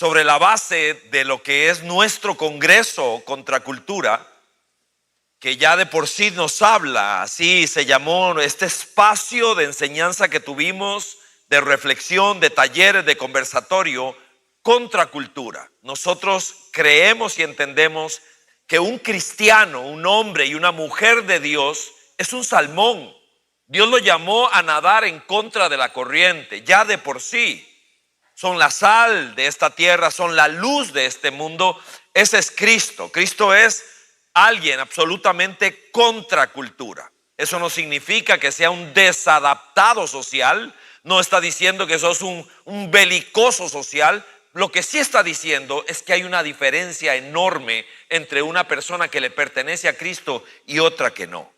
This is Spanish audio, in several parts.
sobre la base de lo que es nuestro Congreso Contracultura, que ya de por sí nos habla, así se llamó este espacio de enseñanza que tuvimos, de reflexión, de talleres, de conversatorio, Contracultura. Nosotros creemos y entendemos que un cristiano, un hombre y una mujer de Dios es un salmón. Dios lo llamó a nadar en contra de la corriente, ya de por sí. Son la sal de esta tierra, son la luz de este mundo. Ese es Cristo. Cristo es alguien absolutamente contracultura. Eso no significa que sea un desadaptado social. No está diciendo que sos un belicoso social. Lo que sí está diciendo es que hay una diferencia enorme entre una persona que le pertenece a Cristo y otra que no.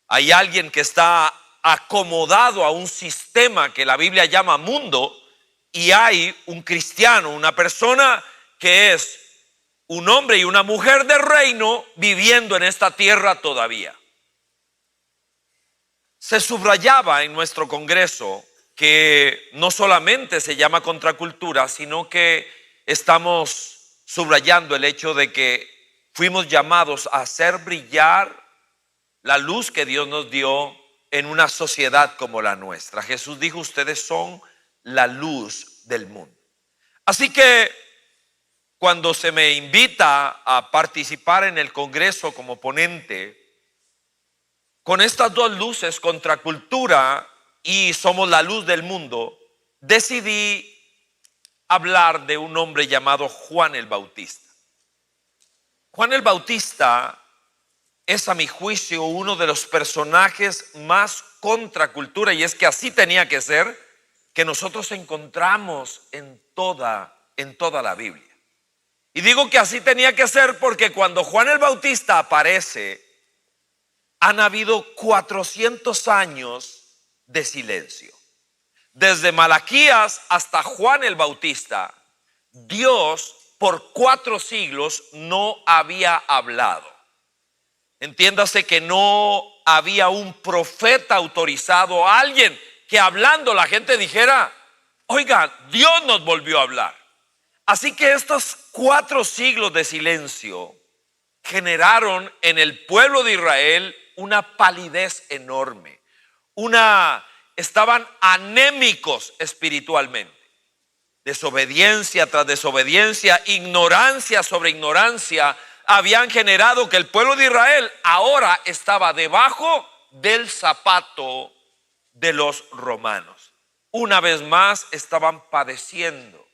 Hay alguien que está acomodado a un sistema que la Biblia llama mundo, y hay un cristiano, una persona que es un hombre y una mujer de reino viviendo en esta tierra todavía. Se subrayaba en nuestro congreso que no solamente se llama contracultura, sino que estamos subrayando el hecho de que fuimos llamados a hacer brillar la luz que Dios nos dio en una sociedad como la nuestra. Jesús dijo: ustedes son la luz del mundo. Así que cuando se me invita a participar en el Congreso como ponente, con estas dos luces, contracultura y somos la luz del mundo, decidí hablar de un hombre llamado Juan el Bautista. Juan el Bautista es, a mi juicio, uno de los personajes más contracultura, y es que así tenía que ser, que nosotros encontramos en toda la Biblia. Y digo que así tenía que ser porque cuando Juan el Bautista aparece, han habido 400 años de silencio. Desde Malaquías hasta Juan el Bautista, Dios por 4 siglos no había hablado. Entiéndase que no había un profeta autorizado, alguien que hablando la gente dijera: oiga, Dios nos volvió a hablar. Así que estos 4 siglos de silencio generaron en el pueblo de Israel una palidez enorme. Estaban anémicos espiritualmente. Desobediencia tras desobediencia, ignorancia sobre ignorancia, habían generado que el pueblo de Israel ahora estaba debajo del zapato de los romanos. Una vez más estaban padeciendo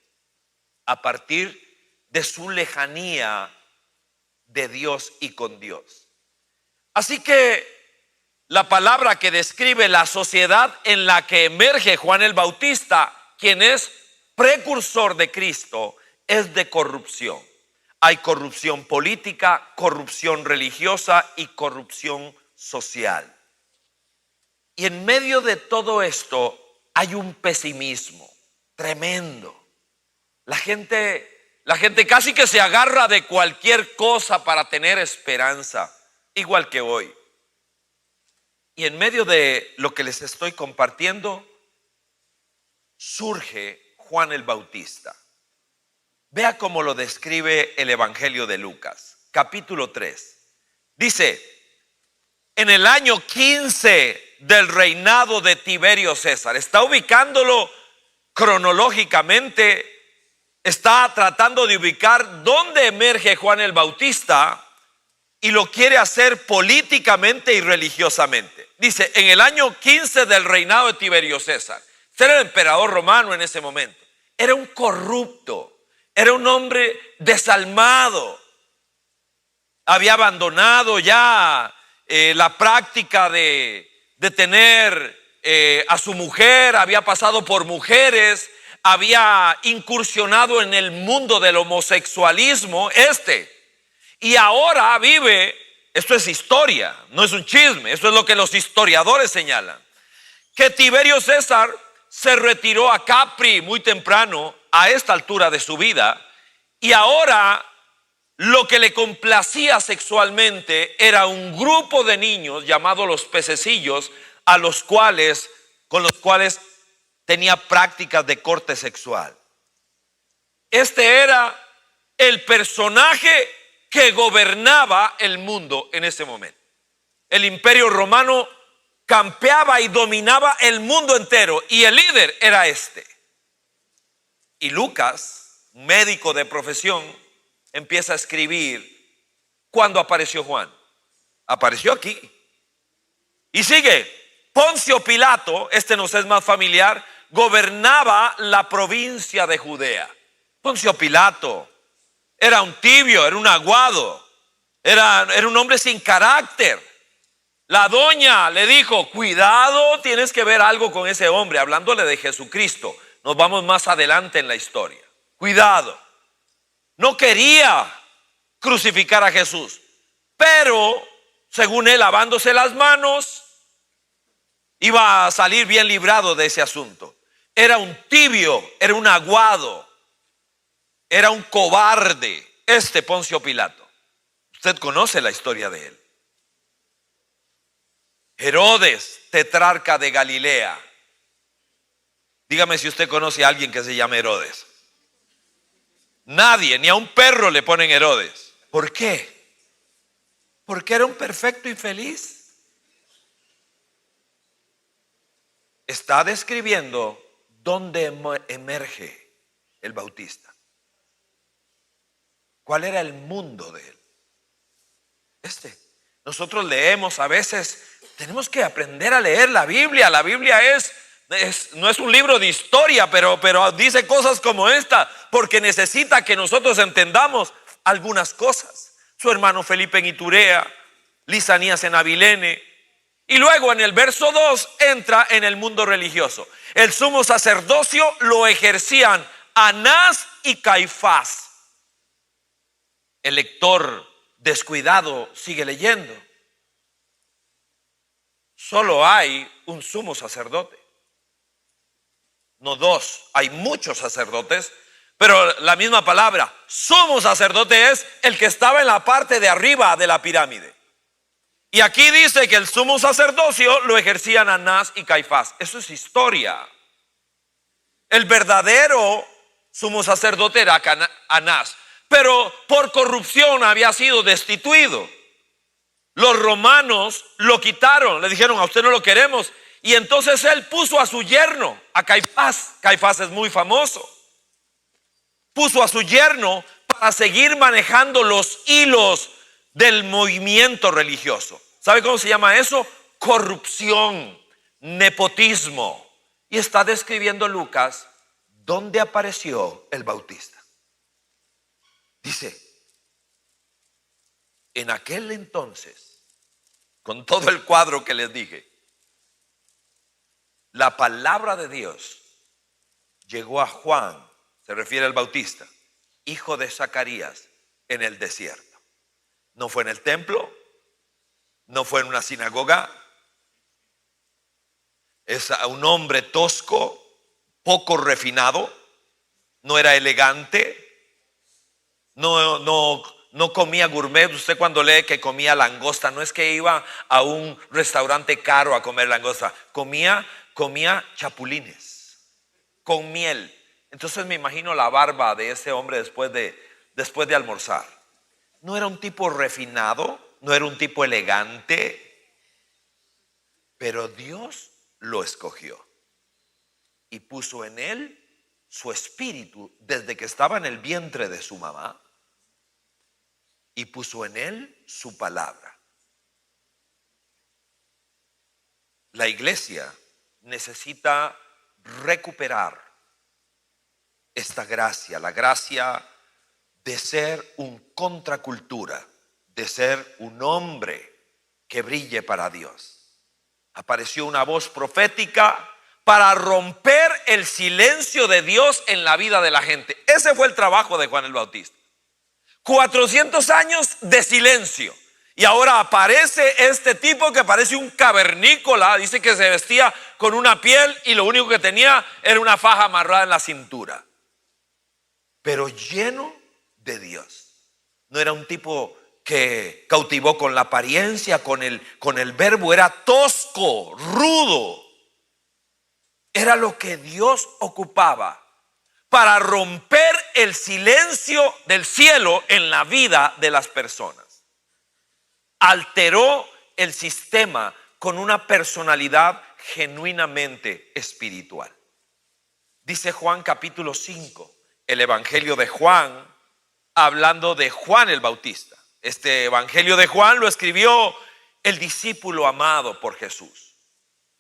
a partir de su lejanía de Dios y con Dios. Así que la palabra que describe la sociedad en la que emerge Juan el Bautista, quien es precursor de Cristo, es de corrupción. Hay corrupción política, corrupción religiosa y corrupción social. Y en medio de todo esto hay un pesimismo tremendo. La gente casi que se agarra de cualquier cosa para tener esperanza, igual que hoy. Y en medio de lo que les estoy compartiendo, surge Juan el Bautista. Vea cómo lo describe el Evangelio de Lucas, capítulo 3. Dice: en el año 15 del reinado de Tiberio César. Está ubicándolo cronológicamente, está tratando de ubicar dónde emerge Juan el Bautista y lo quiere hacer políticamente y religiosamente. Dice: en el año 15 del reinado de Tiberio César. Este era el emperador romano en ese momento. Era un corrupto. Era un hombre desalmado. Había abandonado ya la práctica de tener a su mujer. Había pasado por mujeres. Había incursionado en el mundo del homosexualismo. Y ahora vive, esto es historia, no es un chisme. Esto es lo que los historiadores señalan. Que Tiberio César se retiró a Capri muy temprano, a esta altura de su vida, y ahora lo que le complacía sexualmente era un grupo de niños llamados los pececillos, con los cuales tenía prácticas de corte sexual. Este era el personaje que gobernaba el mundo en ese momento. El imperio romano campeaba y dominaba el mundo entero y el líder era este. Y Lucas, médico de profesión, empieza a escribir cuando apareció Juan. Apareció aquí. Y sigue. Poncio Pilato, este nos es más familiar, gobernaba la provincia de Judea. Poncio Pilato era un tibio, era un aguado, era un hombre sin carácter. La doña le dijo: cuidado, tienes que ver algo con ese hombre, hablándole de Jesucristo. Nos vamos más adelante en la historia. Cuidado. No quería crucificar a Jesús, pero según él, lavándose las manos, iba a salir bien librado de ese asunto. Era un tibio, era un aguado, era un cobarde, este Poncio Pilato. Usted conoce la historia de él. Herodes, tetrarca de Galilea. Dígame si usted conoce a alguien que se llame Herodes. Nadie, ni a un perro le ponen Herodes. ¿Por qué? Porque era un perfecto infeliz. Está describiendo dónde emerge el Bautista. ¿Cuál era el mundo de él? Nosotros leemos a veces, tenemos que aprender a leer la Biblia. La Biblia no es un libro de historia, pero dice cosas como esta, porque necesita que nosotros entendamos algunas cosas. Su hermano Felipe en Iturea, Lisanías en Abilene. Y luego en el verso 2 entra en el mundo religioso. El sumo sacerdocio lo ejercían Anás y Caifás. El lector descuidado sigue leyendo. Solo hay un sumo sacerdote. No dos, hay muchos sacerdotes, pero la misma palabra, sumo sacerdote, es el que estaba en la parte de arriba de la pirámide. Y aquí dice que el sumo sacerdocio lo ejercían Anás y Caifás. Eso es historia. El verdadero sumo sacerdote era Anás, pero por corrupción había sido destituido. Los romanos lo quitaron, le dijeron: a usted no lo queremos. Y entonces él puso a su yerno, a Caifás. Caifás es muy famoso. Puso a su yerno para seguir manejando los hilos del movimiento religioso. ¿Sabe cómo se llama eso? Corrupción, nepotismo. Y está describiendo Lucas dónde apareció el Bautista. Dice: en aquel entonces, con todo el cuadro que les dije, la palabra de Dios llegó a Juan, se refiere al Bautista, hijo de Zacarías, en el desierto. No fue en el templo, no fue en una sinagoga. Es un hombre tosco, poco refinado, no era elegante, no comía gourmet. Usted cuando lee que comía langosta, no es que iba a un restaurante caro a comer langosta, comía chapulines con miel. Entonces me imagino la barba de ese hombre después de almorzar. No era un tipo refinado, no era un tipo elegante, pero Dios lo escogió y puso en él su espíritu desde que estaba en el vientre de su mamá, y puso en él su palabra. La iglesia necesita recuperar esta gracia, la gracia de ser un contracultura, de ser un hombre que brille para Dios. Apareció una voz profética para romper el silencio de Dios en la vida de la gente. Ese fue el trabajo de Juan el Bautista. 400 años de silencio. Y ahora aparece este tipo que parece un cavernícola. Dice que se vestía con una piel y lo único que tenía era una faja amarrada en la cintura. Pero lleno de Dios. No era un tipo que cautivó con la apariencia, con el verbo. Era tosco, rudo. Era lo que Dios ocupaba para romper el silencio del cielo en la vida de las personas. Alteró el sistema con una personalidad genuinamente espiritual. Dice Juan capítulo 5, el evangelio de Juan, hablando de Juan el Bautista. Este evangelio de Juan lo escribió el discípulo amado por Jesús.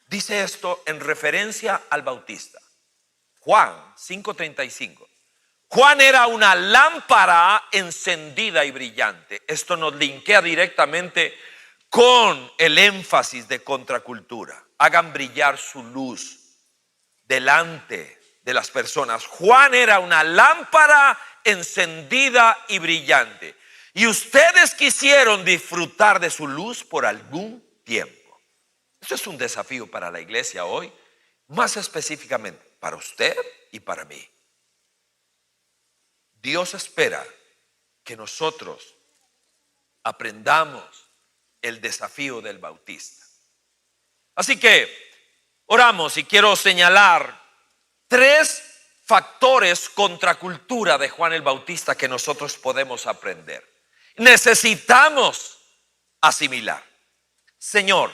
Dice esto en referencia al Bautista. Juan 5:35. Juan era una lámpara encendida y brillante. Esto nos linkea directamente con el énfasis de contracultura. Hagan brillar su luz delante de las personas. Juan era una lámpara encendida y brillante. Y ustedes quisieron disfrutar de su luz por algún tiempo. Esto es un desafío para la iglesia hoy, más específicamente para usted y para mí. Dios espera que nosotros aprendamos el desafío del Bautista. Así que oramos y quiero señalar 3 factores contracultura de Juan el Bautista que nosotros podemos aprender. Necesitamos asimilar. Señor,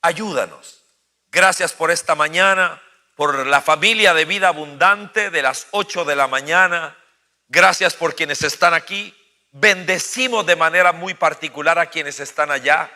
ayúdanos. Gracias por esta mañana, por la familia de Vida Abundante de las 8 de la mañana. Gracias por quienes están aquí. Bendecimos de manera muy particular a quienes están allá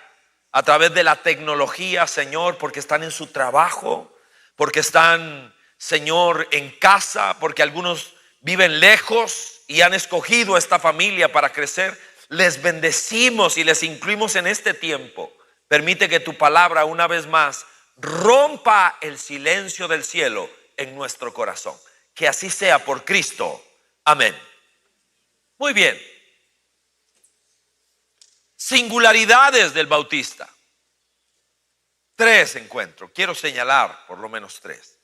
a través de la tecnología, Señor, porque están en su trabajo, porque están, Señor, en casa, porque algunos viven lejos y han escogido esta familia para crecer. Les bendecimos y les incluimos en este tiempo. Permite que tu palabra una vez más rompa el silencio del cielo en nuestro corazón. Que así sea por Cristo. Amén. Muy bien. Singularidades del Bautista. 3 encuentro. Quiero señalar por lo menos 3.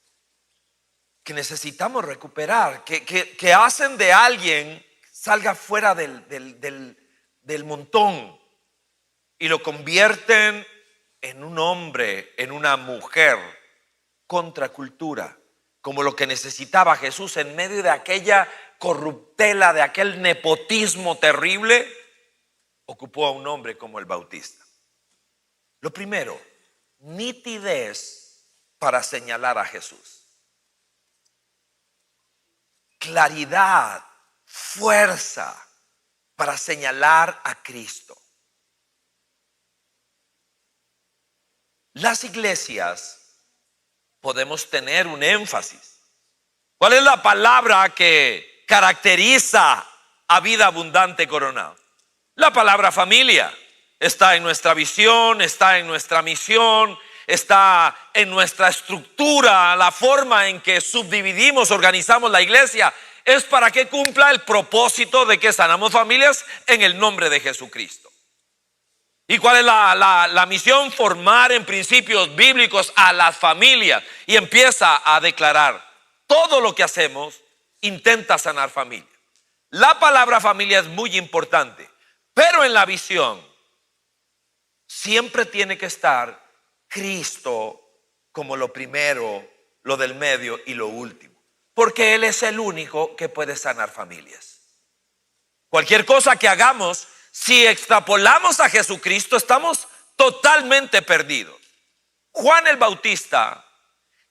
Que necesitamos recuperar. Que hacen de alguien salga fuera del montón y lo convierten en un hombre, en una mujer contracultura, como lo que necesitaba Jesús en medio de aquella corruptela, de aquel nepotismo terrible. Ocupó a un hombre como el Bautista. Lo primero, nitidez para señalar a Jesús. Claridad, fuerza para señalar a Cristo. Las iglesias podemos tener un énfasis. ¿Cuál es la palabra que caracteriza a Vida Abundante Coronado? La palabra familia. Está en nuestra visión, está en nuestra misión, está en nuestra estructura, la forma en que subdividimos, organizamos la iglesia. Es para que cumpla el propósito de que sanamos familias en el nombre de Jesucristo. ¿Y cuál es la misión? Formar en principios bíblicos a las familias. Y empieza a declarar: todo lo que hacemos intenta sanar familia. La palabra familia es muy importante, pero en la visión siempre tiene que estar Cristo como lo primero, lo del medio y lo último. Porque Él es el único que puede sanar familias. Cualquier cosa que hagamos, si extrapolamos a Jesucristo, estamos totalmente perdidos. Juan el Bautista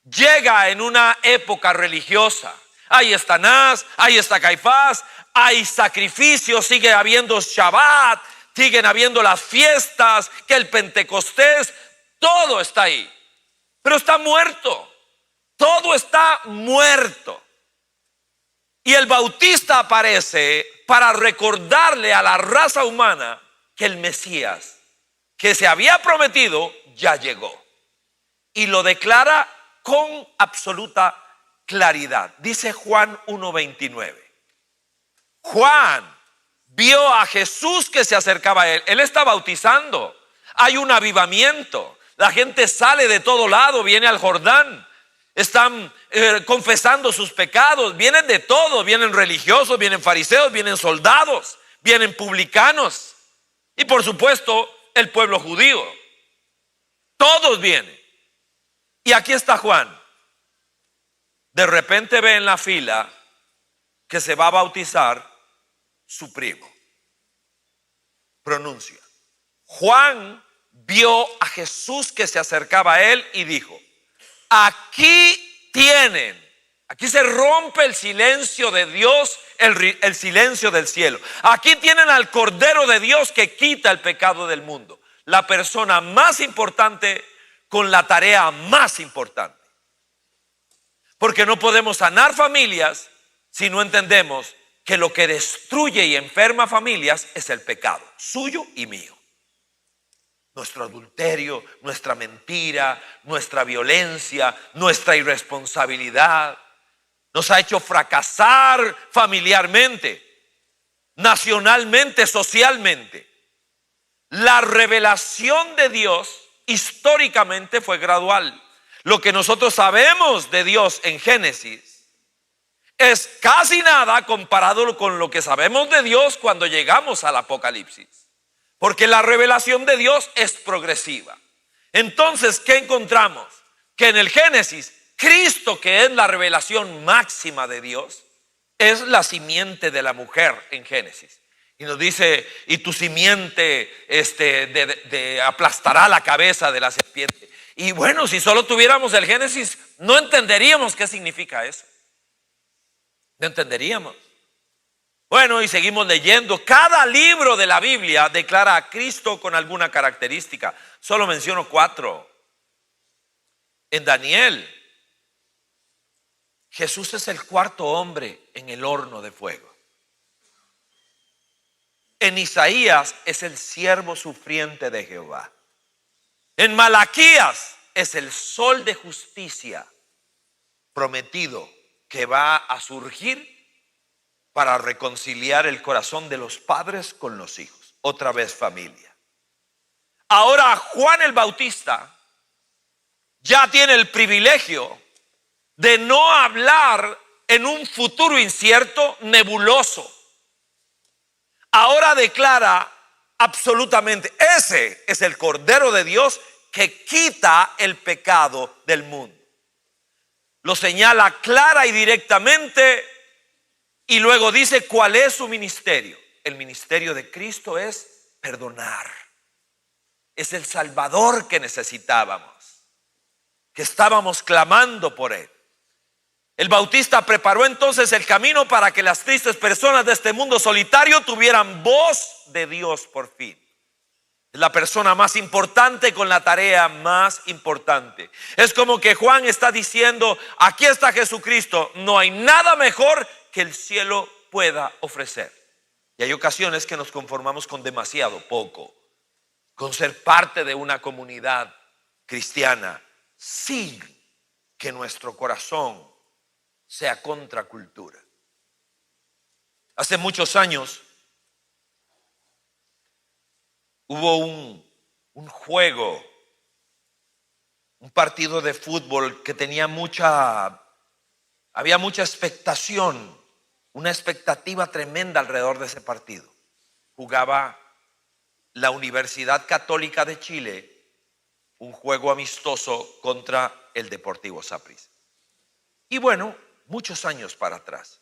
llega en una época religiosa. Ahí está Anás, ahí está Caifás, hay sacrificios, sigue habiendo Shabbat, siguen habiendo las fiestas, que el Pentecostés, todo está ahí. Pero está muerto. Todo está muerto. Y el Bautista aparece para recordarle a la raza humana que el Mesías que se había prometido ya llegó. Y lo declara con absoluta claridad. Dice Juan 1:29. Juan vio a Jesús que se acercaba a él. Él está bautizando. Hay un avivamiento. La gente sale de todo lado, viene al Jordán. Están confesando sus pecados. Vienen de todo. Vienen religiosos, vienen fariseos, vienen soldados, vienen publicanos. Y por supuesto el pueblo judío. Todos vienen. Y aquí está Juan. De repente ve en la fila que se va a bautizar su primo. Pronuncia. Juan vio a Jesús que se acercaba a él y dijo: aquí tienen. Aquí se rompe el silencio de Dios, el silencio del cielo. Aquí tienen al Cordero de Dios que quita el pecado del mundo. La persona más importante con la tarea más importante. Porque no podemos sanar familias si no entendemos que lo que destruye y enferma familias es el pecado, suyo y mío. Nuestro adulterio, nuestra mentira, nuestra violencia, nuestra irresponsabilidad nos ha hecho fracasar familiarmente, nacionalmente, socialmente. La revelación de Dios históricamente fue gradual. Lo que nosotros sabemos de Dios en Génesis es casi nada comparado con lo que sabemos de Dios cuando llegamos al Apocalipsis. Porque la revelación de Dios es progresiva. Entonces, ¿qué encontramos? Que en el Génesis, Cristo, que es la revelación máxima de Dios, es la simiente de la mujer en Génesis. Y nos dice: y tu simiente aplastará la cabeza de la serpiente. Y bueno, si solo tuviéramos el Génesis, no entenderíamos qué significa eso. No entenderíamos. Bueno, y seguimos leyendo. Cada libro de la Biblia declara a Cristo con alguna característica. Solo menciono 4. En Daniel, Jesús es el 4.º hombre en el horno de fuego. En Isaías es el siervo sufriente de Jehová. En Malaquías es el sol de justicia prometido que va a surgir para reconciliar el corazón de los padres con los hijos. Otra vez familia. Ahora Juan el Bautista ya tiene el privilegio de no hablar en un futuro incierto, nebuloso. Ahora declara absolutamente: ese es el Cordero de Dios que quita el pecado del mundo. Lo señala clara y directamente. Y luego dice cuál es su ministerio. El ministerio de Cristo es perdonar. Es el Salvador que necesitábamos, que estábamos clamando por él. El Bautista preparó entonces el camino para que las tristes personas de este mundo solitario tuvieran voz de Dios por fin. Es la persona más importante con la tarea más importante. Es como que Juan está diciendo: aquí está Jesucristo, no hay nada mejor que el cielo pueda ofrecer. Y hay ocasiones que nos conformamos con demasiado poco, con ser parte de una comunidad cristiana, sin que nuestro corazón sea contracultura. Hace muchos años hubo un juego, un partido de fútbol que tenía había mucha expectación, una expectativa tremenda alrededor de ese partido. Jugaba la Universidad Católica de Chile un juego amistoso contra el Deportivo Saprissa. Y bueno, muchos años para atrás,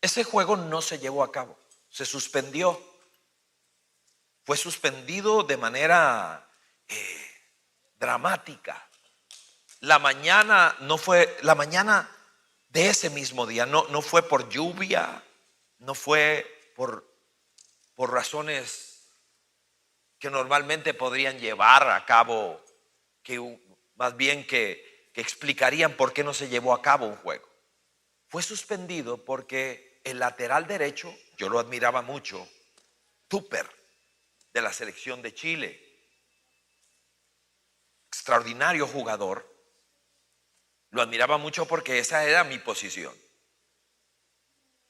ese juego no se llevó a cabo, se suspendió. Fue suspendido de manera dramática. La mañana de ese mismo día, no fue por lluvia, no fue por razones que normalmente podrían llevar a cabo, más bien que explicarían por qué no se llevó a cabo un juego. Fue suspendido porque el lateral derecho, yo lo admiraba mucho, Tupper, de la selección de Chile, extraordinario jugador. Lo admiraba mucho porque esa era mi posición.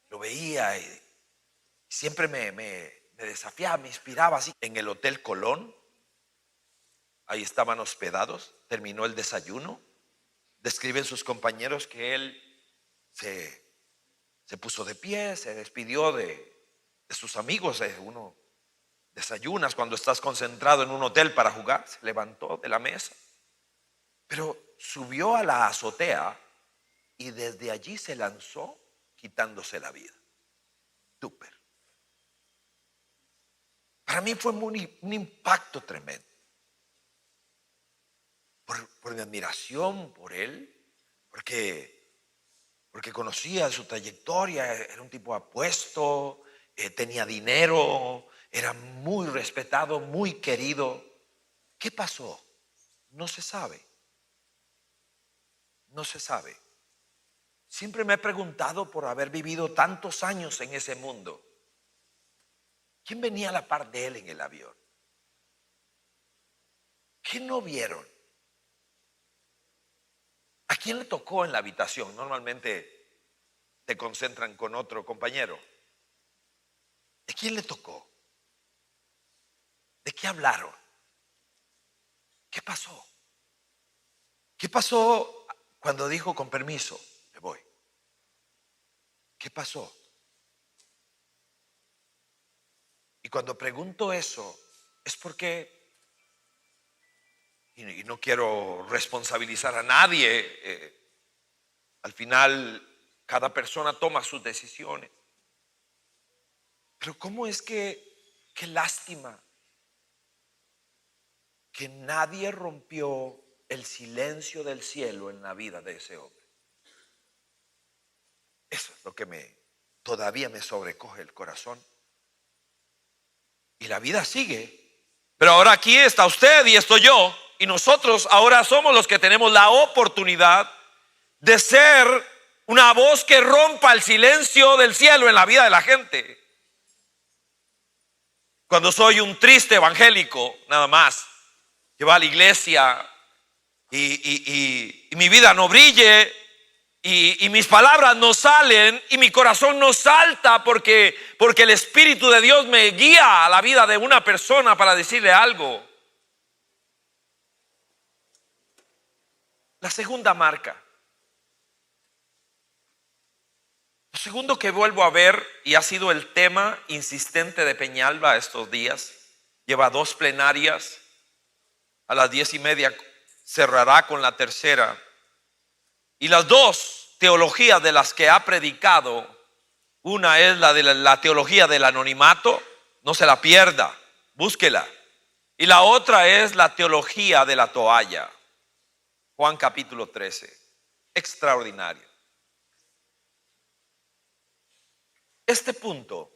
Lo veía y siempre me desafiaba, me inspiraba así. En el Hotel Colón, ahí estaban hospedados, terminó el desayuno. Describen sus compañeros que él se puso de pie, se despidió de sus amigos. Uno desayunas cuando estás concentrado en un hotel para jugar. Se levantó de la mesa, pero subió a la azotea y desde allí se lanzó quitándose la vida. Súper. Para mí fue un impacto tremendo. Por mi admiración por él, porque conocía su trayectoria, era un tipo apuesto, tenía dinero, era muy respetado, muy querido. ¿Qué pasó? No se sabe. No se sabe. Siempre me he preguntado, por haber vivido tantos años en ese mundo, ¿quién venía a la par de él en el avión? ¿Qué no vieron? ¿A quién le tocó en la habitación? Normalmente te concentran con otro compañero. ¿De quién le tocó? ¿De qué hablaron? ¿Qué pasó? ¿Qué pasó cuando dijo con permiso, me voy? ¿Qué pasó? Y cuando pregunto eso es porque, y no quiero responsabilizar a nadie, al final cada persona toma sus decisiones. Pero ¿cómo es qué lástima que nadie rompió el silencio del cielo en la vida de ese hombre? Eso es lo que todavía me sobrecoge el corazón. Y la vida sigue. Pero ahora aquí está usted y estoy yo. Y nosotros ahora somos los que tenemos la oportunidad de ser una voz que rompa el silencio del cielo en la vida de la gente. Cuando soy un triste evangélico, nada más, que va a la iglesia y mi vida no brille y mis palabras no salen y mi corazón no salta porque el Espíritu de Dios me guía a la vida de una persona para decirle algo. La segunda marca. Lo segundo que vuelvo a ver, y ha sido el tema insistente de Peñalba estos días, lleva 2 plenarias, a las 10:30 cerrará con la tercera. Y las 2 teologías de las que ha predicado, una es la de la teología del anonimato, no se la pierda, búsquela. Y la otra es la teología de la toalla. Juan capítulo 13, extraordinario. Este punto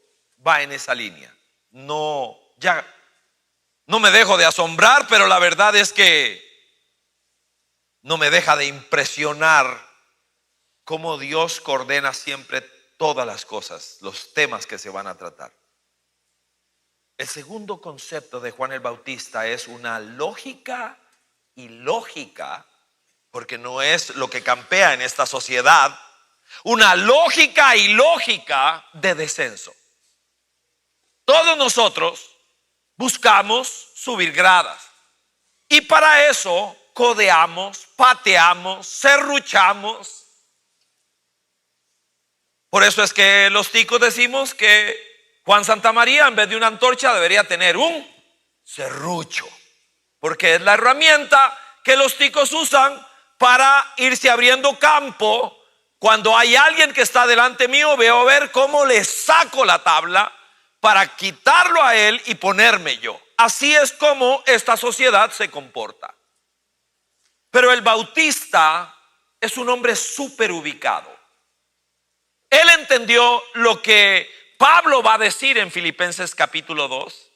va en esa línea. No me dejo de asombrar, pero la verdad es que no me deja de impresionar cómo Dios coordena siempre todas las cosas, los temas que se van a tratar. El segundo concepto de Juan el Bautista es una lógica ilógica, porque no es lo que campea en esta sociedad, una lógica ilógica de descenso. Todos nosotros buscamos subir gradas y para eso codeamos, pateamos, serruchamos. Por eso es que los ticos decimos que Juan Santamaría en vez de una antorcha debería tener un serrucho, porque es la herramienta que los ticos usan para irse abriendo campo. Cuando hay alguien que está delante mío, veo a ver cómo le saco la tabla para quitarlo a él y ponerme yo. Así es como esta sociedad se comporta. Pero el Bautista es un hombre súper ubicado. Él entendió lo que Pablo va a decir en Filipenses capítulo 2.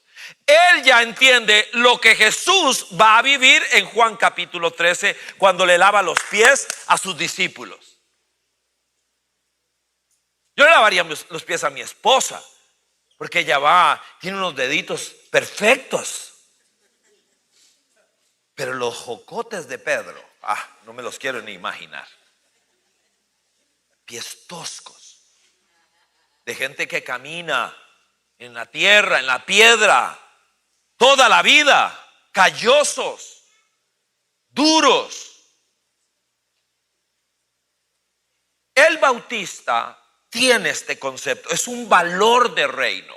Él ya entiende lo que Jesús va a vivir en Juan capítulo 13 cuando le lava los pies a sus discípulos. Yo le lavaría los pies a mi esposa porque ella tiene unos deditos perfectos. Pero los jocotes de Pedro, no me los quiero ni imaginar. Pies toscos, de gente que camina en la tierra, en la piedra, toda la vida, callosos, duros. El Bautista tiene este concepto, es un valor de reino.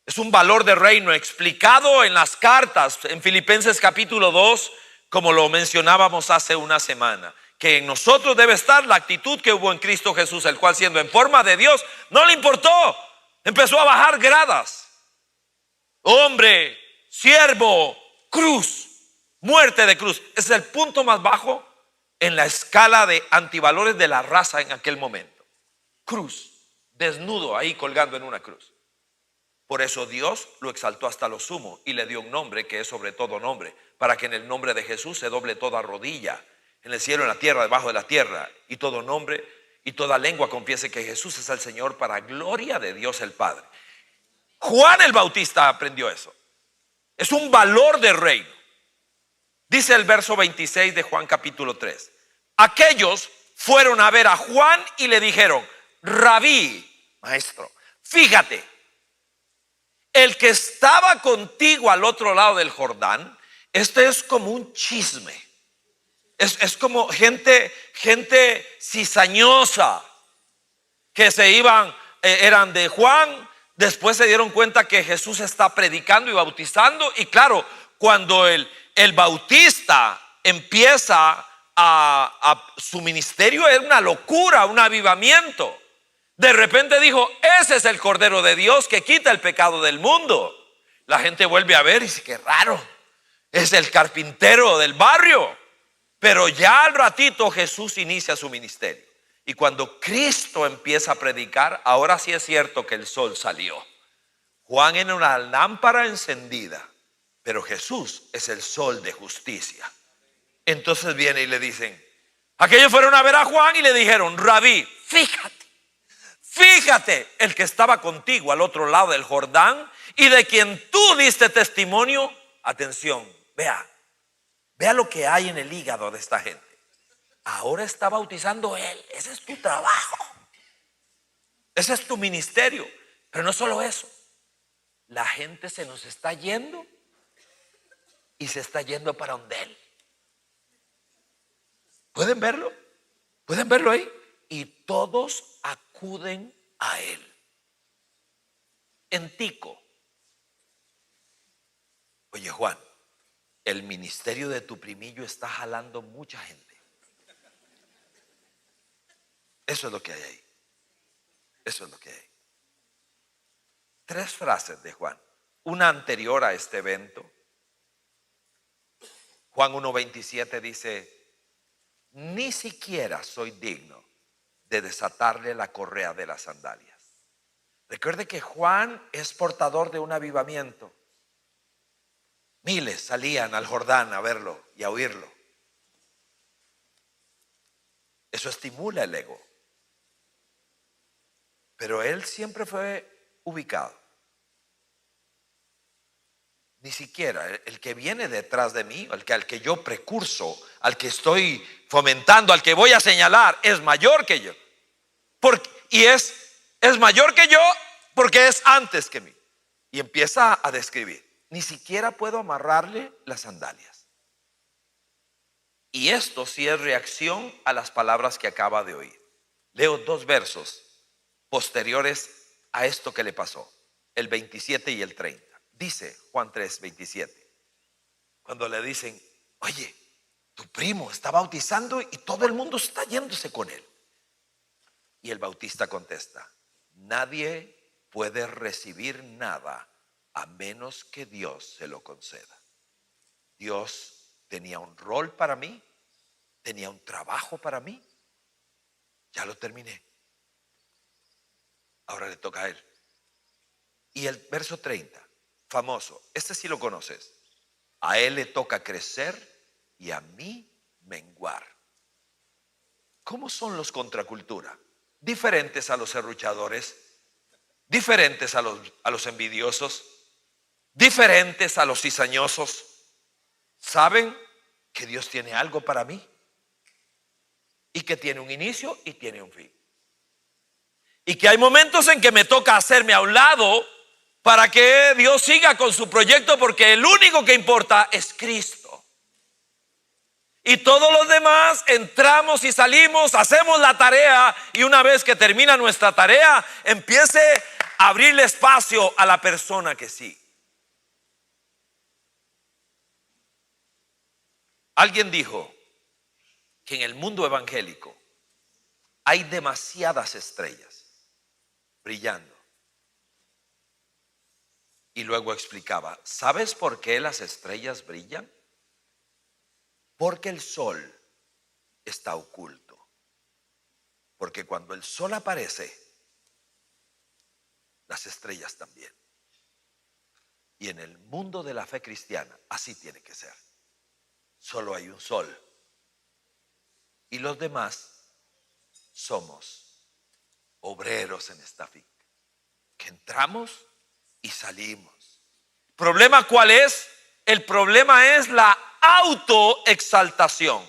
Es un valor de reino explicado en las cartas, en Filipenses capítulo 2, como lo mencionábamos hace una semana. que en nosotros debe estar la actitud que hubo en Cristo Jesús, el cual siendo en forma de Dios, no le importó, empezó a bajar gradas. Hombre, siervo, cruz, muerte de cruz. Ese es el punto más bajo en la escala de antivalores de la raza en aquel momento. Cruz, desnudo ahí colgando en una cruz. Por eso Dios lo exaltó hasta lo sumo y le dio un nombre que es sobre todo nombre, para que en el nombre de Jesús se doble toda rodilla, en el cielo, en la tierra, debajo de la tierra, y todo nombre y toda lengua confiese que Jesús es el Señor, para gloria de Dios el Padre. Juan el Bautista aprendió eso. Es un valor de reino. Dice el verso 26 de Juan capítulo 3. Aquellos fueron a ver a Juan y le dijeron: Rabí, maestro, fíjate, el que estaba contigo al otro lado del Jordán. Este es como un chisme. Es como gente cizañosa que se iban, eran de Juan. Después se dieron cuenta que Jesús está predicando y bautizando. Y claro, cuando el bautista empieza a su ministerio, es una locura, un avivamiento. De repente dijo: ese es el Cordero de Dios que quita el pecado del mundo. La gente vuelve a ver y dice: qué raro, es el carpintero del barrio. Pero ya al ratito Jesús inicia su ministerio. Y cuando Cristo empieza a predicar, ahora sí es cierto que el sol salió. Juan era una lámpara encendida, pero Jesús es el sol de justicia. Entonces viene y le dicen, aquellos fueron a ver a Juan y le dijeron: Rabí, fíjate, el que estaba contigo al otro lado del Jordán y de quien tú diste testimonio. Atención, vea lo que hay en el hígado de esta gente. Ahora está bautizando él. Ese es tu trabajo, ese es tu ministerio. Pero no solo eso, la gente se nos está yendo y se está yendo para donde él. ¿Pueden verlo? ¿Pueden verlo ahí? Y todos acuden a él. En Tico. Oye, Juan, el ministerio de tu primillo está jalando mucha gente. Eso es lo que hay ahí. Eso es lo que hay. 3 frases de Juan. Una anterior a este evento. Juan 1:27 dice: ni siquiera soy digno de desatarle la correa de las sandalias. Recuerde que Juan es portador de un avivamiento. Miles salían al Jordán a verlo y a oírlo. Eso estimula el ego. Pero él siempre fue ubicado. Ni siquiera el que viene detrás de mí, al que yo precurso, al que estoy fomentando, al que voy a señalar, es mayor que yo. Y es mayor que yo porque es antes que mí. Y empieza a describir. Ni siquiera puedo amarrarle las sandalias. Y esto sí es reacción a las palabras que acaba de oír. Leo 2 versos posteriores a esto que le pasó, el 27 y el 30. Dice Juan 3:27, cuando le dicen: oye, tu primo está bautizando y todo el mundo está yéndose con él. Y el bautista contesta: nadie puede recibir nada a menos que Dios se lo conceda. Dios tenía un rol para mí, tenía un trabajo para mí. Ya lo terminé. Ahora le toca a él. Y el verso 30, famoso, este sí lo conoces: a él le toca crecer y a mí menguar. ¿Cómo son los contracultura? Diferentes a los serruchadores, diferentes a los envidiosos, diferentes a los cizañosos. Saben que Dios tiene algo para mí y que tiene un inicio y tiene un fin. Y que hay momentos en que me toca hacerme a un lado para que Dios siga con su proyecto, porque el único que importa es Cristo. Y todos los demás entramos y salimos, hacemos la tarea, y una vez que termina nuestra tarea, empiece a abrirle espacio a la persona que sigue. Alguien dijo que en el mundo evangélico hay demasiadas estrellas brillando. Y luego explicaba, ¿sabes por qué las estrellas brillan? Porque el sol está oculto. Porque cuando el sol aparece, las estrellas también. Y en el mundo de la fe cristiana, así tiene que ser. Solo hay un sol. Y los demás somos obreros en esta finca, que entramos y salimos. ¿Problema cuál es? El problema es la autoexaltación.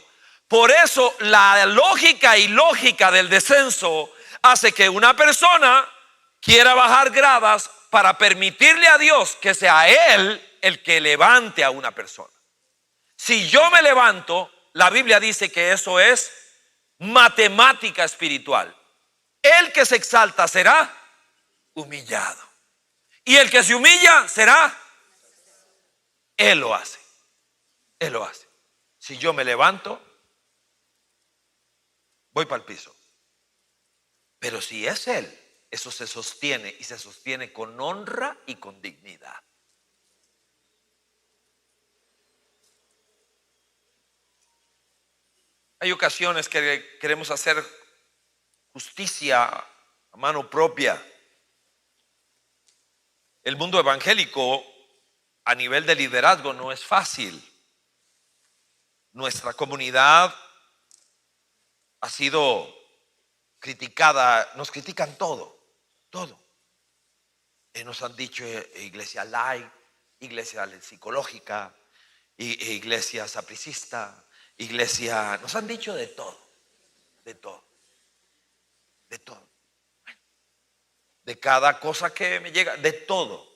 Por eso la lógica ilógica del descenso hace que una persona quiera bajar gradas para permitirle a Dios que sea Él el que levante a una persona. Si yo me levanto, la Biblia dice que eso es matemática espiritual. El que se exalta será humillado. Y el que se humilla será, Él lo hace. Él lo hace. Si yo me levanto, voy para el piso. Pero si es Él, eso se sostiene y se sostiene con honra y con dignidad. Hay ocasiones que queremos hacer justicia a mano propia. El mundo evangélico a nivel de liderazgo no es fácil. Nuestra comunidad ha sido criticada, nos critican todo. Nos han dicho iglesia light, iglesia psicológica, iglesia sapricista, iglesia, nos han dicho de todo. De cada cosa que me llega, de todo.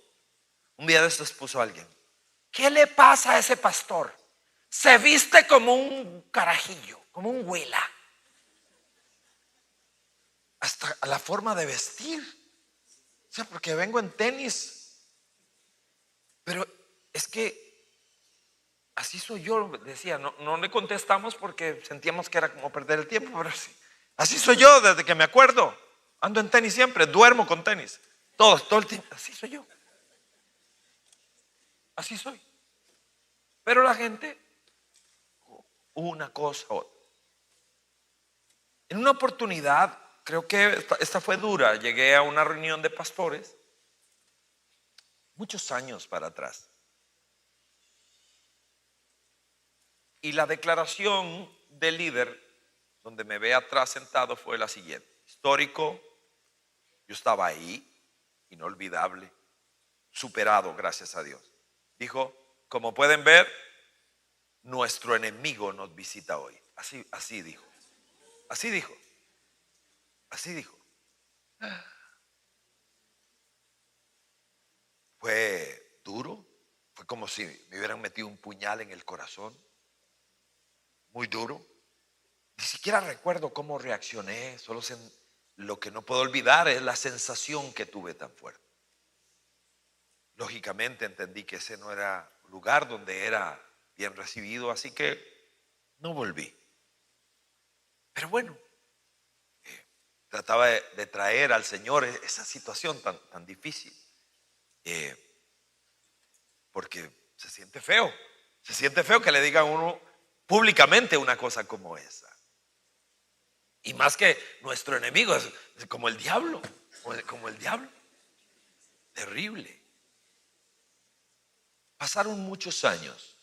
Un día de estos puso alguien, ¿qué le pasa a ese pastor? Se viste como un carajillo, como un huila. Hasta la forma de vestir. O sea, porque vengo en tenis. Pero es que así soy yo, decía. No le contestamos porque sentíamos que era como perder el tiempo, pero sí. Así soy yo desde que me acuerdo. Ando en tenis siempre, duermo con tenis. Todo el tiempo. Así soy yo. Así soy. Pero la gente, una cosa u otra. En una oportunidad, creo que esta fue dura, llegué a una reunión de pastores, muchos años para atrás. Y la declaración del líder, donde me ve atrás sentado, fue la siguiente. Histórico, yo estaba ahí, inolvidable, superado, gracias a Dios. Dijo, como pueden ver, nuestro enemigo nos visita hoy. Así dijo. Así dijo. Fue duro. Fue como si me hubieran metido un puñal en el corazón. Muy duro. Ni siquiera recuerdo cómo reaccioné. Lo que no puedo olvidar es la sensación que tuve tan fuerte. Lógicamente entendí que ese no era lugar donde era bien recibido, así que no volví. Pero bueno, trataba de traer al Señor esa situación tan difícil. Porque se siente feo. Se siente feo que le digan a uno públicamente una cosa como esa. Y más que nuestro enemigo es como el diablo. Como el diablo. Terrible. Pasaron muchos años.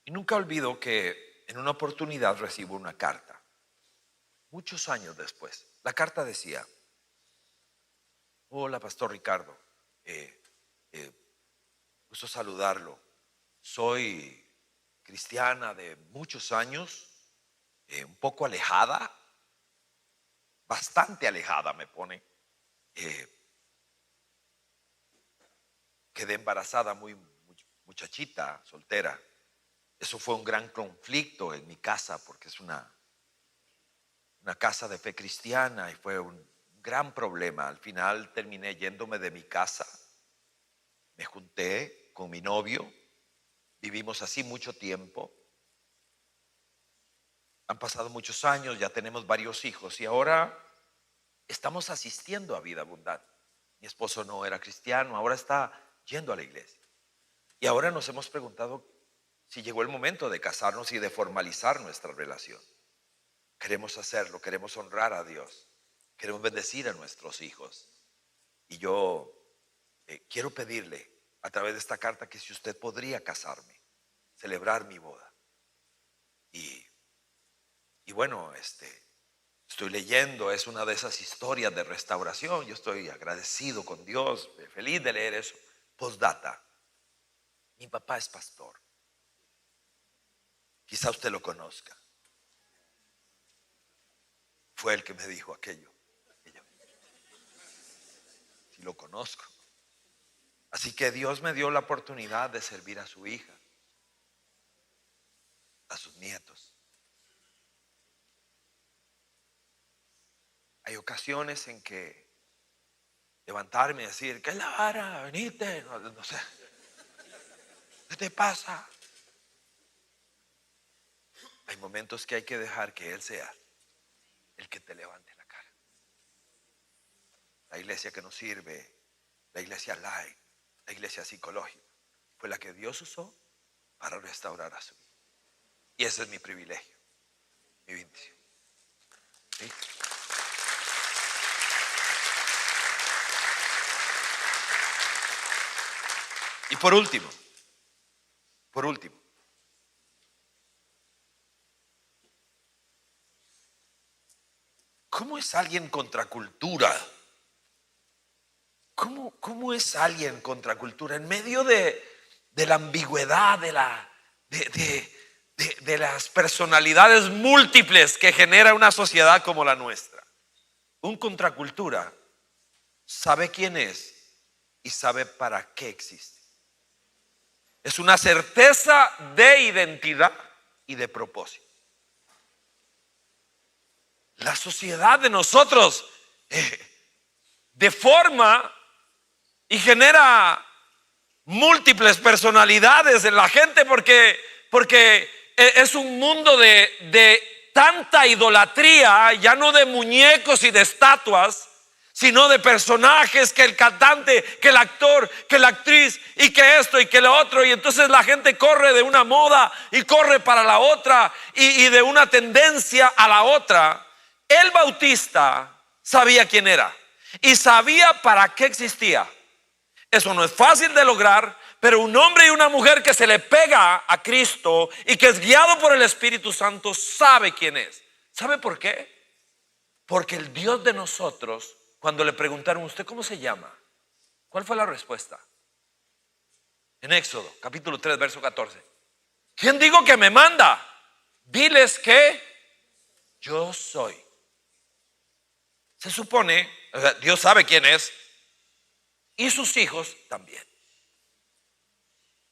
Y nunca olvido que en una oportunidad recibo una carta. Muchos años después. La carta decía: hola, Pastor Ricardo. Gusto saludarlo. Soy cristiana de muchos años, un poco alejada, bastante alejada me pone. Quedé embarazada muy muchachita, soltera. Eso fue un gran conflicto en mi casa porque es una casa de fe cristiana y fue un gran problema. Al final terminé yéndome de mi casa. Me junté con mi novio, vivimos así mucho tiempo Han pasado muchos años, ya tenemos varios hijos y ahora estamos asistiendo a Vida Abundante. Mi esposo no era cristiano, ahora está yendo a la iglesia. Y ahora nos hemos preguntado si llegó el momento de casarnos y de formalizar nuestra relación. Queremos hacerlo, queremos honrar a Dios, queremos bendecir a nuestros hijos. Y yo quiero pedirle a través de esta carta que si usted podría casarme, celebrar mi boda. Y bueno, estoy leyendo, es una de esas historias de restauración. Yo estoy agradecido con Dios, feliz de leer eso. Postdata, mi papá es pastor. Quizá usted lo conozca. Fue el que me dijo aquello. Si lo conozco. Así que Dios me dio la oportunidad de servir a su hija, a sus nietos. Hay ocasiones en que levantarme y decir, ¿qué es la vara? Venite, no sé. ¿Qué te pasa? Hay momentos que hay que dejar que Él sea el que te levante la cara. La iglesia que nos sirve, la iglesia light, la iglesia psicológica, fue la que Dios usó para restaurar a su vida. Y ese es mi privilegio, mi bendición. ¿Sí? Y por último, ¿cómo es alguien contracultura? ¿Cómo es alguien contracultura? En medio de la ambigüedad, de las personalidades múltiples que genera una sociedad como la nuestra. Un contracultura sabe quién es y sabe para qué existe. Es una certeza de identidad y de propósito. La sociedad de nosotros deforma y genera múltiples personalidades en la gente porque es un mundo de tanta idolatría, ya no de muñecos y de estatuas, sino de personajes, que el cantante, que el actor, que la actriz, y que esto y que lo otro. Y entonces la gente corre de una moda y corre para la otra, y de una tendencia a la otra. El Bautista sabía quién era y sabía para qué existía. Eso no es fácil de lograr, pero un hombre y una mujer que se le pega a Cristo y que es guiado por el Espíritu Santo sabe quién es. ¿Sabe por qué? Porque el Dios de nosotros, cuando le preguntaron, ¿usted cómo se llama? ¿Cuál fue la respuesta? En Éxodo, capítulo 3, verso 14. ¿Quién digo que me manda? Diles que yo soy. Se supone, o sea, Dios sabe quién es y sus hijos también.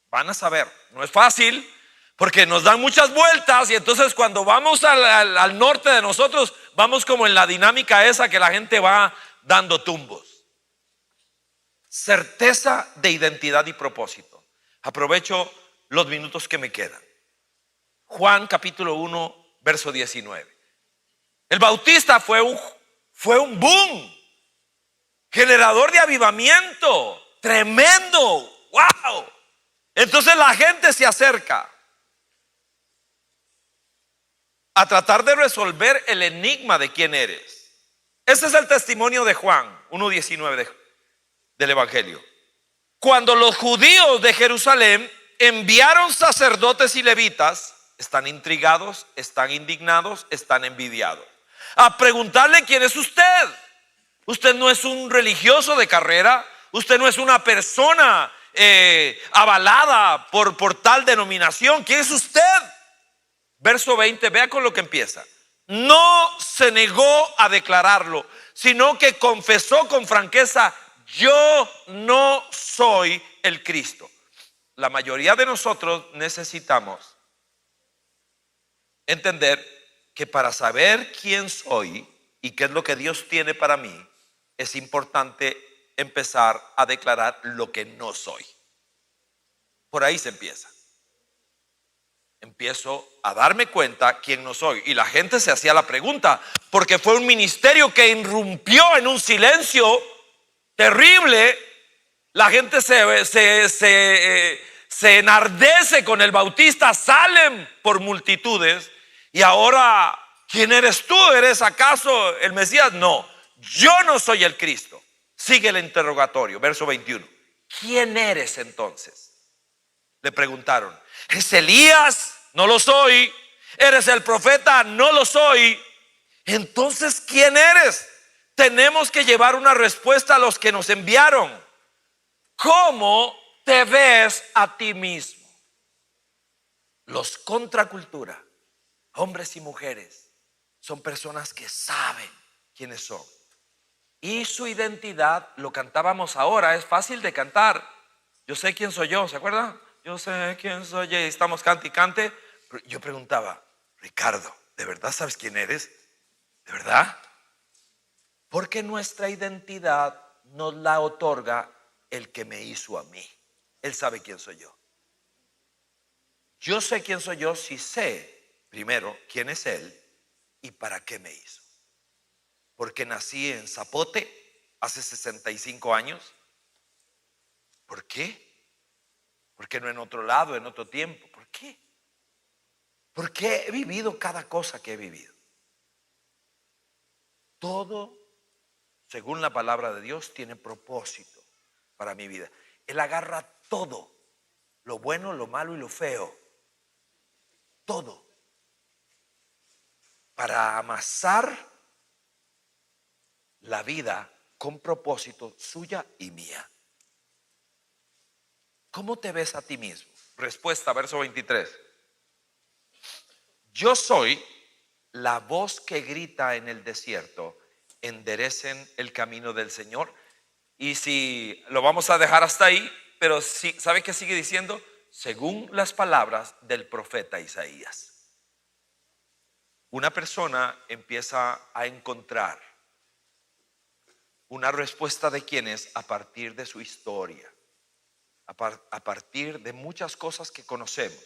Van a saber, no es fácil porque nos dan muchas vueltas y entonces cuando vamos al norte de nosotros, vamos como en la dinámica esa que la gente va dando tumbos. Certeza de identidad y propósito. Aprovecho los minutos que me quedan. Juan capítulo 1, verso 19. El Bautista fue un boom, generador de avivamiento, tremendo, wow. Entonces la gente se acerca a tratar de resolver el enigma de quién eres. Ese es el testimonio de Juan 1:19 del Evangelio. Cuando los judíos de Jerusalén enviaron sacerdotes y levitas, están intrigados, están indignados, están envidiados, a preguntarle quién es usted. Usted no es un religioso de carrera, usted no es una persona avalada por tal denominación. ¿Quién es usted? Verso 20, vea con lo que empieza. No se negó a declararlo, sino que confesó con franqueza: yo no soy el Cristo. La mayoría de nosotros necesitamos entender que para saber quién soy y qué es lo que Dios tiene para mí, es importante empezar a declarar lo que no soy. Por ahí se empieza. empiezo a darme cuenta quién no soy. Y la gente se hacía la pregunta, porque fue un ministerio que irrumpió en un silencio terrible. La gente se enardece con el Bautista, salen por multitudes. Y ahora, ¿quién eres tú? ¿Eres acaso el Mesías? No, yo no soy el Cristo. Sigue el interrogatorio, verso 21. ¿Quién eres entonces? Le preguntaron. ¿Es Elías? No lo soy. ¿Eres el profeta? No lo soy. Entonces, ¿quién eres? Tenemos que llevar una respuesta a los que nos enviaron. ¿Cómo te ves a ti mismo? Los contracultura, hombres y mujeres, son personas que saben quiénes son. Y su identidad, lo cantábamos ahora, es fácil de cantar. Yo sé quién soy yo, ¿se acuerdan? Yo sé quién soy yo, y estamos cante y cante. Yo preguntaba, Ricardo, ¿de verdad sabes quién eres? ¿De verdad? Porque nuestra identidad nos la otorga el que me hizo a mí. Él sabe quién soy yo. Yo sé quién soy yo si sé, primero, quién es Él y para qué me hizo. Porque nací en Zapote hace 65 años. ¿Por qué? ¿Por qué no en otro lado, en otro tiempo? ¿Por qué? Porque he vivido cada cosa que he vivido. Todo, según la palabra de Dios, tiene propósito para mi vida. Él agarra todo, lo bueno, lo malo y lo feo, todo, para amasar la vida con propósito suya y mía. ¿Cómo te ves a ti mismo? Respuesta, verso 23. Yo soy la voz que grita en el desierto, enderecen el camino del Señor. Y si lo vamos a dejar hasta ahí, pero sí, ¿sabe qué sigue diciendo? Según las palabras del profeta Isaías. Una persona empieza a encontrar una respuesta de quién es a partir de su historia, a partir de muchas cosas que conocemos,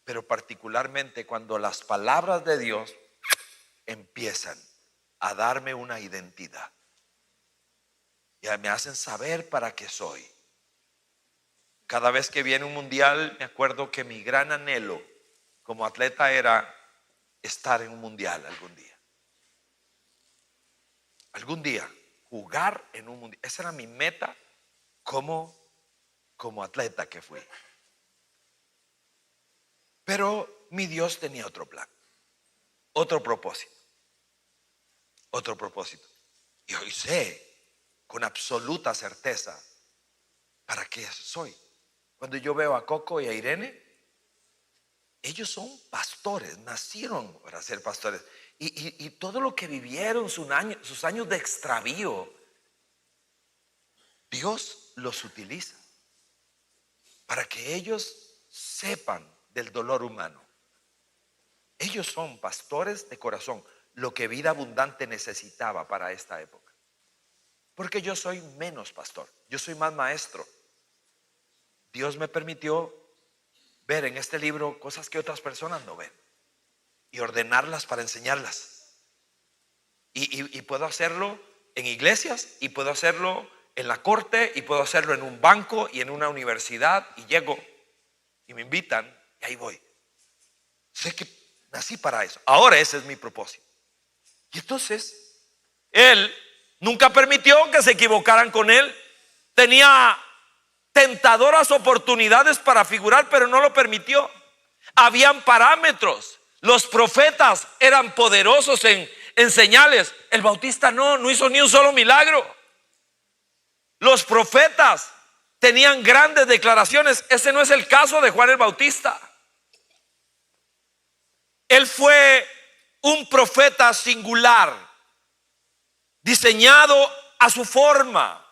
pero particularmente cuando las palabras de Dios empiezan a darme una identidad. Ya me hacen saber para qué soy. Cada vez que viene un mundial, me acuerdo que mi gran anhelo como atleta era estar en un mundial algún día. Algún día, jugar en un mundial. Esa era mi meta como atleta que fui. Pero mi Dios tenía otro plan, otro propósito. Y hoy sé con absoluta certeza para qué soy. Cuando yo veo a Coco y a Irene, ellos son pastores, nacieron para ser pastores. Y todo lo que vivieron, sus años de extravío, Dios los utiliza para que ellos sepan del dolor humano. Ellos son pastores de corazón, lo que Vida Abundante necesitaba para esta época. Porque yo soy menos pastor, yo soy más maestro. Dios me permitió ver en este libro cosas que otras personas no ven y ordenarlas para enseñarlas. Y puedo hacerlo en iglesias, y puedo hacerlo en la corte, y puedo hacerlo en un banco y en una universidad, y llego y me invitan y ahí voy. Sé que nací para eso. Ahora ese es mi propósito. Y entonces Él nunca permitió que se equivocaran con Él. Tenía tentadoras oportunidades para figurar, pero no lo permitió. Habían parámetros. Los profetas eran poderosos en señales. El Bautista no hizo ni un solo milagro. Los profetas tenían grandes declaraciones. Ese no es el caso de Juan el Bautista. Él fue un profeta singular, diseñado a su forma.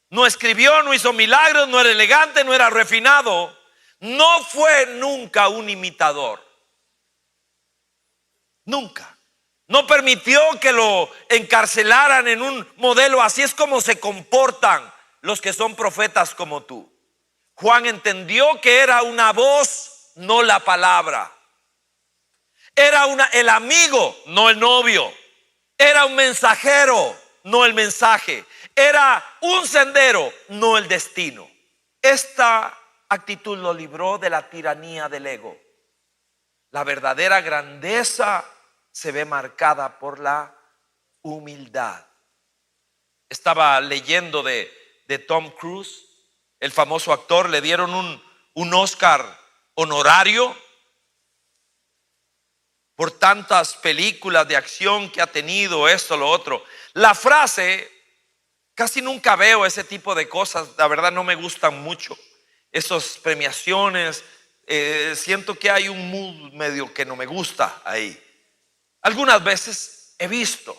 No escribió, no hizo milagros, no era elegante, no era refinado. No fue nunca un imitador. Nunca. No permitió que lo encarcelaran en un modelo. Así es como se comportan los que son profetas como tú. Juan entendió que era una voz no la palabra. Era el amigo, no el novio. Era un mensajero, no el mensaje. Era un sendero, no el destino. Esta actitud lo libró de la tiranía del ego. La verdadera grandeza se ve marcada por la humildad. Estaba leyendo de Tom Cruise, el famoso actor. Le dieron un Oscar honorario por tantas películas de acción que ha tenido, esto, lo otro. La frase, casi nunca veo ese tipo de cosas, la verdad no me gustan mucho esas premiaciones. Siento que hay un mood medio que no me gusta ahí. Algunas veces he visto.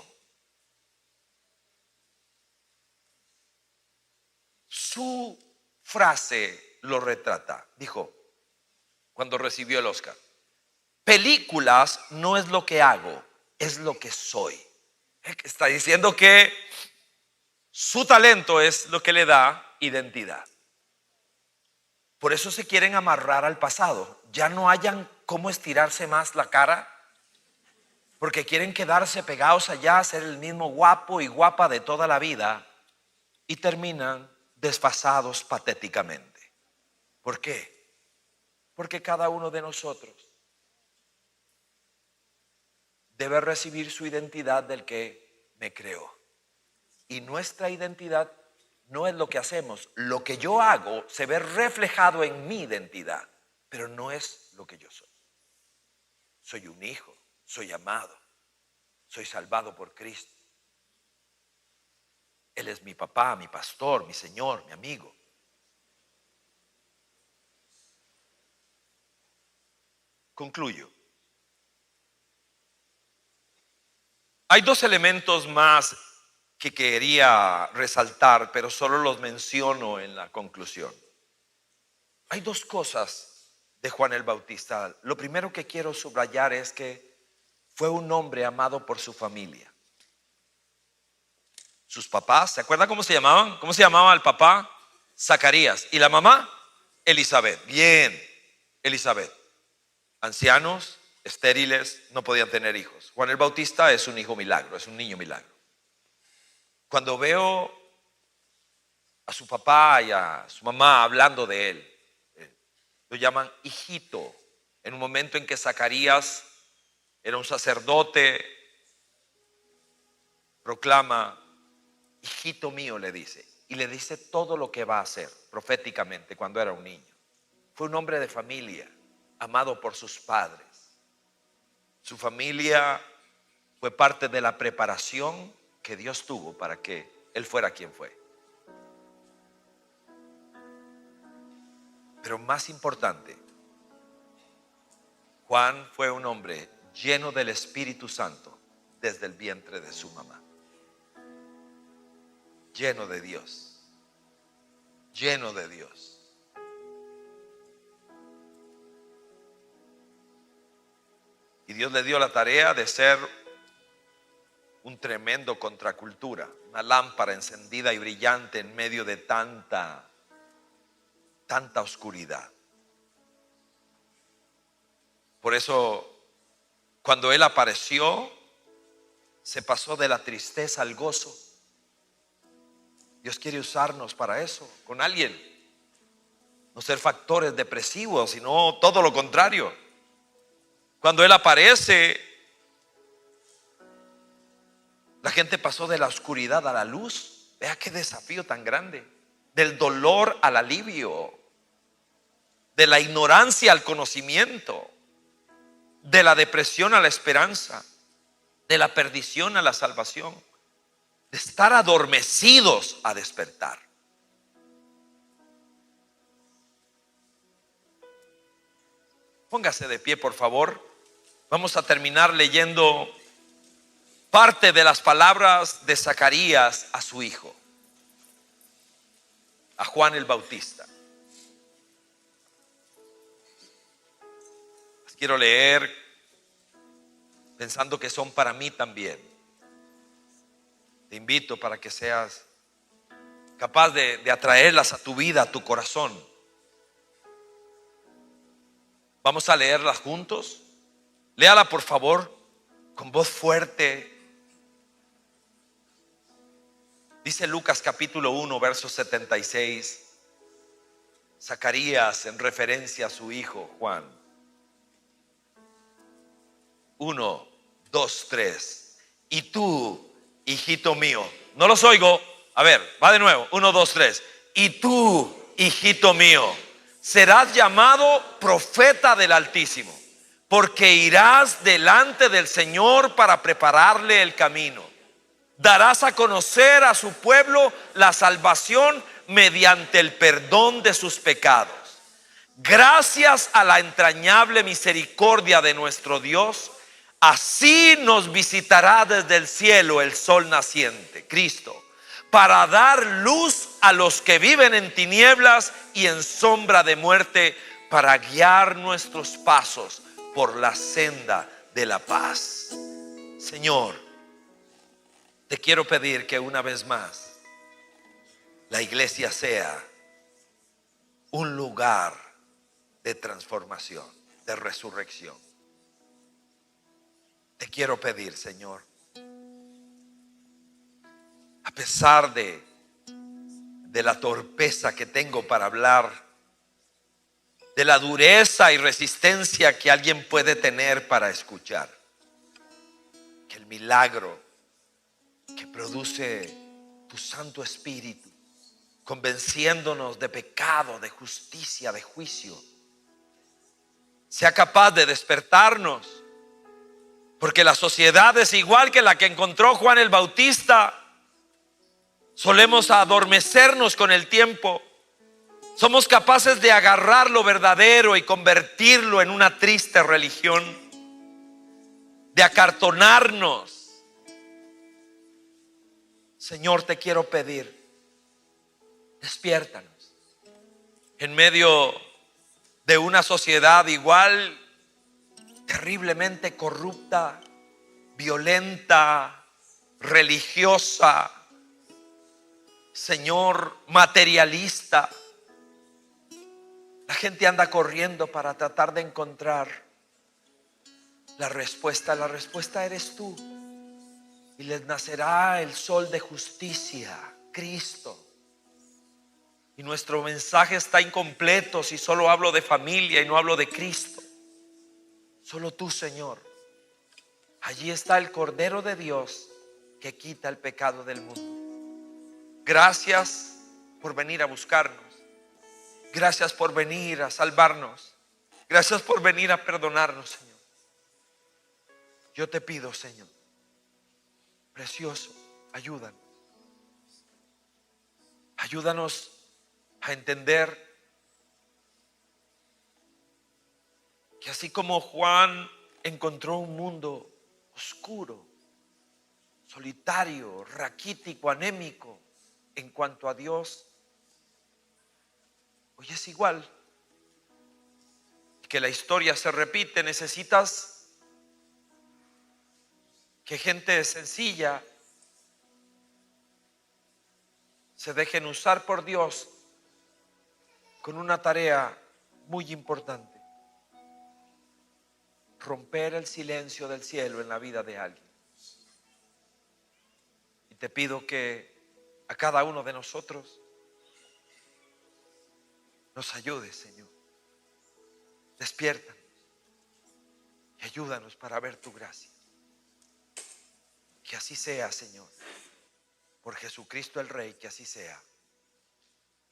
Su frase lo retrata. Dijo, cuando recibió el Oscar: películas no es lo que hago, es lo que soy. Está diciendo que su talento es lo que le da identidad. Por eso se quieren amarrar al pasado. Ya no hayan cómo estirarse más la cara, porque quieren quedarse pegados allá, ser el mismo guapo y guapa de toda la vida, y terminan desfasados patéticamente. ¿Por qué? Porque cada uno de nosotros debe recibir su identidad del que me creó. Y nuestra identidad no es lo que hacemos. Lo que yo hago se ve reflejado en mi identidad, pero no es lo que yo soy. Soy un hijo, soy amado, soy salvado por Cristo. Él es mi papá, mi pastor, mi Señor, mi amigo. Concluyo. Hay dos elementos más que quería resaltar, pero solo los menciono en la conclusión. Hay dos cosas de Juan el Bautista. Lo primero que quiero subrayar es que fue un hombre amado por su familia. Sus papás, ¿se acuerdan cómo se llamaban? ¿Cómo se llamaba el papá? Zacarías. ¿Y la mamá? Elizabeth. Bien, Elizabeth. Ancianos, estériles, no podían tener hijos. Juan el Bautista es un hijo milagro, es un niño milagro. Cuando veo a su papá y a su mamá hablando de él, lo llaman hijito. En un momento en que Zacarías era un sacerdote, proclama: hijito mío, le dice. Y le dice todo lo que va a hacer proféticamente cuando era un niño. Fue un hombre de familia, amado por sus padres. Su familia fue parte de la preparación que Dios tuvo para que él fuera quien fue. Pero más importante, Juan fue un hombre lleno del Espíritu Santo desde el vientre de su mamá. Lleno de Dios. Lleno de Dios. Y Dios le dio la tarea de ser un tremendo contracultura, una lámpara encendida y brillante en medio de tanta oscuridad. Por eso, cuando Él apareció, se pasó de la tristeza al gozo. Dios quiere usarnos para eso, con alguien. No ser factores depresivos, sino todo lo contrario. Cuando Él aparece, la gente pasó de la oscuridad a la luz. Vea qué desafío tan grande. Del dolor al alivio, de la ignorancia al conocimiento, de la depresión a la esperanza, de la perdición a la salvación, de estar adormecidos a despertar. Póngase de pie, por favor. Vamos a terminar leyendo parte de las palabras de Zacarías a su hijo, a Juan el Bautista. Las quiero leer pensando que son para mí también. Te invito para que seas capaz de atraerlas a tu vida, a tu corazón. Vamos a leerla juntos. Léala por favor con voz fuerte. Dice Lucas capítulo 1, verso 76. Zacarías en referencia a su hijo Juan. 1, 2, 3. Y tú, hijito mío. No los oigo. A ver, va de nuevo. 1, 2, 3. Y tú, hijito mío, serás llamado profeta del Altísimo, porque irás delante del Señor para prepararle el camino. Darás a conocer a su pueblo la salvación mediante el perdón de sus pecados. Gracias a la entrañable misericordia de nuestro Dios, así nos visitará desde el cielo el sol naciente, Cristo, para dar luz a los que viven en tinieblas y en sombra de muerte, para guiar nuestros pasos por la senda de la paz. Señor, te quiero pedir que una vez más la iglesia sea un lugar de transformación, de resurrección. Te quiero pedir, Señor, a pesar de la torpeza que tengo para hablar, de la dureza y resistencia que alguien puede tener para escuchar, que el milagro que produce tu Santo Espíritu, convenciéndonos de pecado, de justicia, de juicio, sea capaz de despertarnos, porque la sociedad es igual que la que encontró Juan el Bautista. Solemos adormecernos con el tiempo. Somos capaces de agarrar lo verdadero y convertirlo en una triste religión, de acartonarnos. Señor, te quiero pedir, despiértanos en medio de una sociedad igual, terriblemente corrupta, violenta, religiosa, Señor, materialista. La gente anda corriendo para tratar de encontrar la respuesta. La respuesta eres tú. Y les nacerá el sol de justicia, Cristo. Y nuestro mensaje está incompleto si solo hablo de familia y no hablo de Cristo. Solo tú, Señor. Allí está el Cordero de Dios que quita el pecado del mundo. Gracias por venir a buscarnos. Gracias por venir a salvarnos. Gracias por venir a perdonarnos, Señor. Yo te pido, Señor, precioso, ayúdanos. Ayúdanos a entender que así como Juan encontró un mundo oscuro, solitario, raquítico, anémico en cuanto a Dios, hoy es igual. Que la historia se repite. Necesitas que gente sencilla se dejen usar por Dios con una tarea muy importante: romper el silencio del cielo en la vida de alguien. Y te pido que a cada uno de nosotros nos ayudes, Señor. Despiértanos y ayúdanos para ver tu gracia. Que así sea, Señor. Por Jesucristo el Rey, que así sea.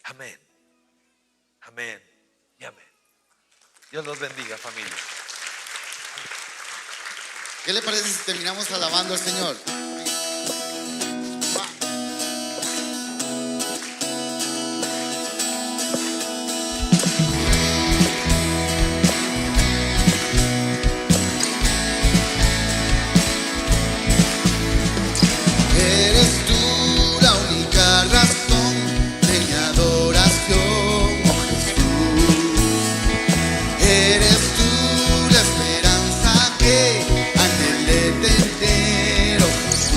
Amén. Amén y amén. Dios los bendiga, familia. ¿Qué le parece si terminamos alabando al Señor? Eres tú la única razón de mi adoración, oh Jesús. Eres tú la esperanza que anhelé tener, oh Jesús.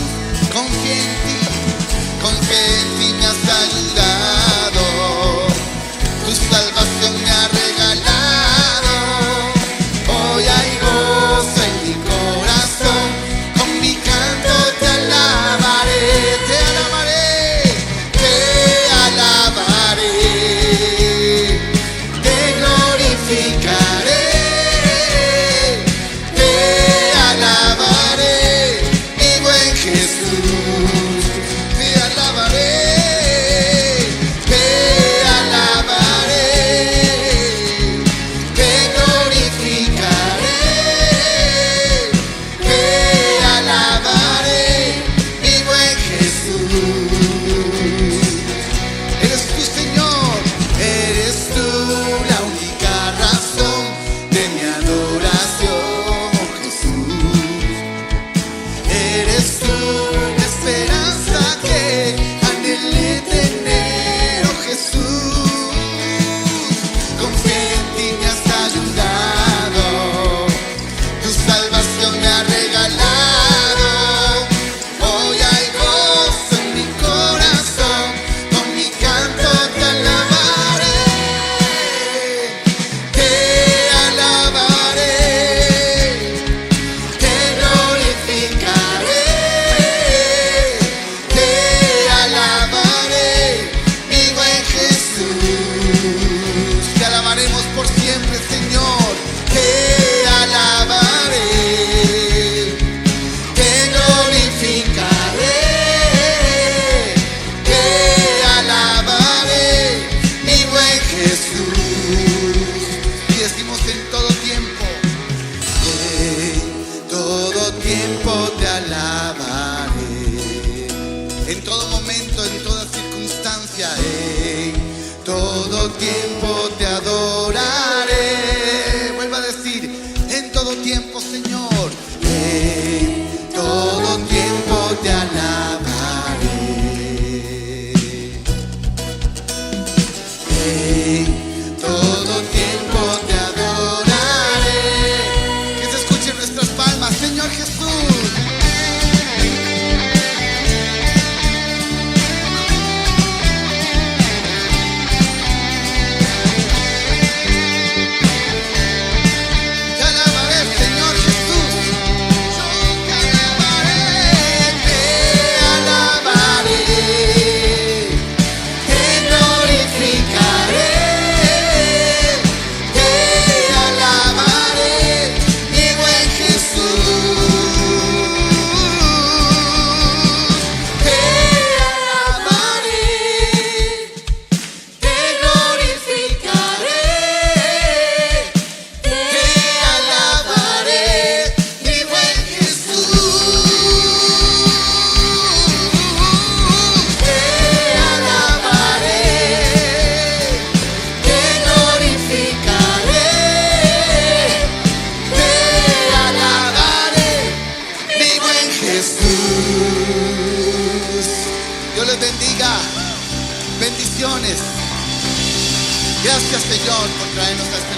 bendiga. Bendiciones. Gracias, Señor, por traernos a esta